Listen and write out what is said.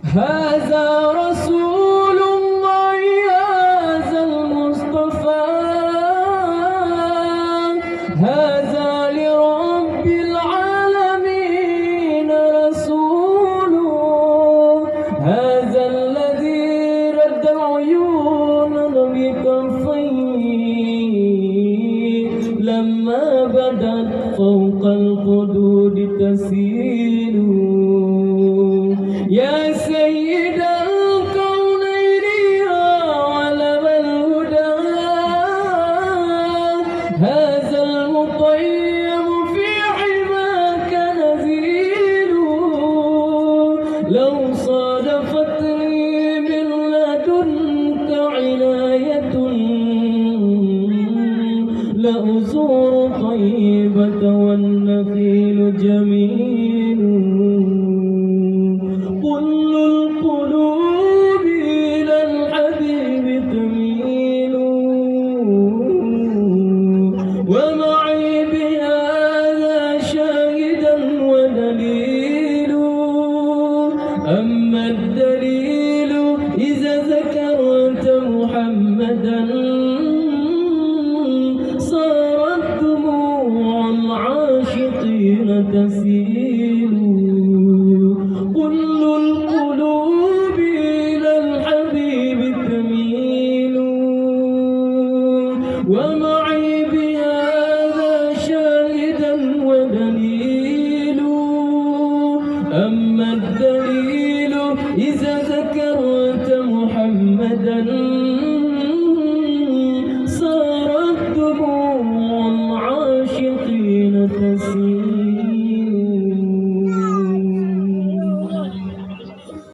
هذا رسول الله هذا المصطفى هذا لرب العالمين رسول هذا الذي رد العيون بكفيه لما بدت فوق الخدود تسيل يا سيد الكونين يا علم الهدى هذا المطيب في حماك نزيل لو صادفتني من لدنك عناية لأزور طيبة والنخيل جميل كل القلوب إلى الحبيب تميل ومعي بهذا شاهدا ودليل أما الدليل إذا ذكرت محمدا صارت دموع العاشقين تسيل كل القلوب إلى الحبيب تميل ومعي بهذا شاهدا ودليل أما الدليل إذا ذكرت محمدا